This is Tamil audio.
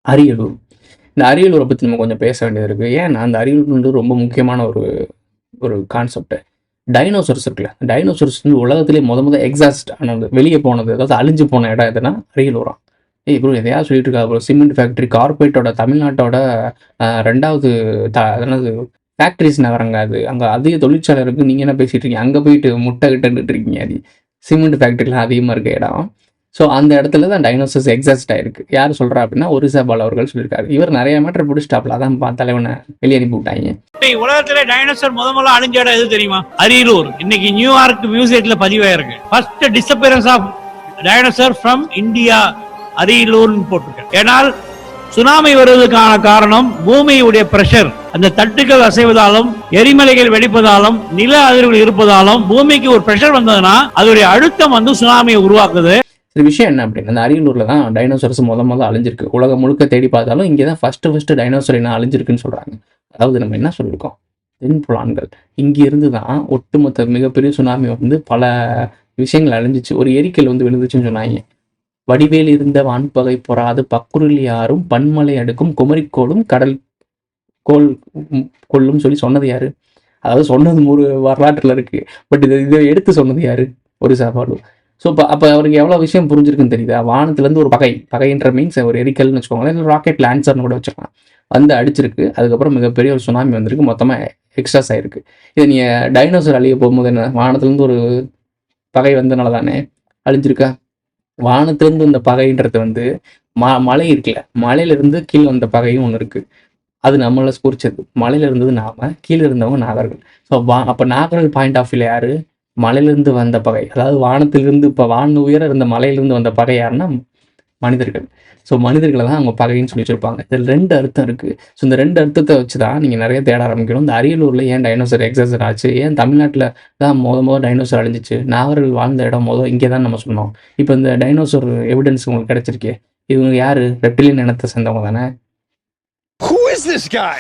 அரியலூர். இந்த அரியலூரை பத்தி நம்ம கொஞ்சம் பேச வேண்டியது இருக்கு. ஏன்னா, அந்த அரியலூர் வந்து ரொம்ப முக்கியமான ஒரு ஒரு கான்செப்ட். டைனோசர்ஸ் இருக்குல்ல, டைனோசர்ஸ் வந்து உலகத்திலேயே மொத எக்ஸாஸ்ட் ஆனது, வெளிய போனது, அதாவது அழிஞ்சு போன இடம் எதுன்னா அரியலூராம். ஏய் ப்ரோ எதையாவது சொல்லிட்டு இருக்கா ப்ரோ. சிமெண்ட் ஃபேக்டரி கார்ப்பரேட்டோட தமிழ்நாட்டோட 2வது அது என்னது ஃபேக்டரிஸ் நகரங்க அது. அங்க அதிக தொழிற்சாலை இருக்கு. நீங்க என்ன பேசிட்டு இருக்கீங்க? அங்க போயிட்டு முட்டை கிட்டன்னுட்டு இருக்கீங்க. அது சிமெண்ட் ஃபேக்டரிலாம் அதிகமா இருக்க இடம். ஸோ அந்த இடத்துல தான் டைனோசர்ஸ் எக்ஸாஸ்ட் ஆயிருக்கு. யார் சொல்றா அப்படின்னா ஒரிசா பால் அவர்கள் சொல்லியிருக்காரு. இவர் நிறைய மேட்டர் பிடிச்சிட்டாப்ல, அதான் தலைவனை வெளியே அனுப்பி விட்டாங்க. உலகத்துல டைனோசர் முதல்ல அழிஞ்ச இடம் எது தெரியுமா? அரியலூர். இன்னைக்கு நியூயார்க் மியூசியத்துல பதிவாயிருக்கு. First disappearance of dinosaur from India Ariyalur போட்டிருக்கு. ஏனால் சுனாமி வருவதற்கான காரணம் பூமியுடைய பிரஷர், அந்த தட்டுகள் அசைவதாலும் எரிமலைகள் வெடிப்பதாலும் நில அதிர்வுகள் இருப்பதாலும் பூமிக்கு ஒரு பிரஷர் வந்ததுன்னா அதோடைய அழுத்தம் வந்து சுனாமியை உருவாக்குது. இந்த விஷயம் என்ன அப்படின்னா, அந்த அரியலூர்ல தான் டைனோசர்ஸ் முதல்ல அழிஞ்சிருக்கு. உலகம் முழுக்க தேடி பார்த்தாலும் இங்கே தான் ஃபர்ஸ்ட் டைனோசர் என்ன அழிஞ்சிருக்குன்னு சொல்றாங்க. அதாவது நம்ம என்ன சொல்லியிருக்கோம், தென்புலான்கள் இங்கிருந்து தான் ஒட்டுமொத்த மிகப்பெரிய சுனாமி வந்து பல விஷயங்கள் அழிஞ்சிச்சு. ஒரு எரிக்கல் வந்து விழுந்துச்சுன்னு சொன்னாங்க. வடிவேல் இருந்த வான்பகை பொறாது பக்குருள் யாரும் பன்மலை அடுக்கும் குமரிக்கோளும் கடல் கோல் கொள்ளும் சொல்லி சொன்னது யாரு? அதாவது சொன்னது ஒரு வரலாற்றுல இருக்கு. பட் இதை எடுத்து சொன்னது யாரு? ஒரு சாப்பாடு. ஸோ அப்போ அவருக்கு எவ்வளோ விஷயம் புரிஞ்சிருக்குன்னு தெரியுதா? வானத்துலேருந்து ஒரு பகைன்ற மீன்ஸ் ஒரு எரிக்கல்னு வச்சுக்கோங்களேன், இல்லை ராக்கெட் லான்சர்னு கூட வச்சுக்கலாம், வந்து அடிச்சிருக்கு. அதுக்கப்புறம் மிகப்பெரிய ஒரு சுனாமி வந்திருக்கு, மொத்தமாக எக்ஸ்ட்ராஸ் ஆயிருக்கு. இதை நீங்கள் டைனோசர் அழிய போகும்போது என்ன, வானத்துலேருந்து ஒரு பகை வந்தனால தானே அழிஞ்சிருக்கா? வானத்துலேருந்து இந்த பகைன்றது வந்து மலை இருக்குல்ல, மலையிலிருந்து கீழே வந்த பகையும் ஒன்று இருக்குது. அது நம்மளை குறிச்சது. மலையில இருந்தது நாம, கீழே இருந்தவங்க நாகர்கள். ஸோ அப்போ நாகர்கள் பாயிண்ட் ஆஃப் வியூல யாரு? மலையிலிருந்து வந்த பகை. அதாவது வானத்திலிருந்து இப்போ உயர இருந்த மலையிலிருந்து வந்த பகை யாருன்னா மனிதர்கள். ஸோ மனிதர்களை தான் அவங்க பகைன்னு சொல்லி வச்சிருப்பாங்க. இதில் 2 அர்த்தம் இருக்குது. ஸோ இந்த 2 அர்த்தத்தை வச்சு தான் நீங்கள் நிறைய தேட ஆரம்பிக்கணும். இந்த அரியலூரில் ஏன் டைனோசர் எக்ஸாஸ்ட் ஆச்சு, ஏன் தமிழ்நாட்டில் தான் மொதல் டைனோசர் அழிஞ்சிச்சு, நாகர்கள் வாழ்ந்த இடம் இங்கே தான் நம்ம சொன்னோம். இப்போ இந்த டைனோசர் எவிடன்ஸ் உங்களுக்கு கிடைச்சிருக்கே, இவங்க யார்? ரெப்டிலியன் இனத்தை சேர்ந்தவங்க தானே. Who is this guy?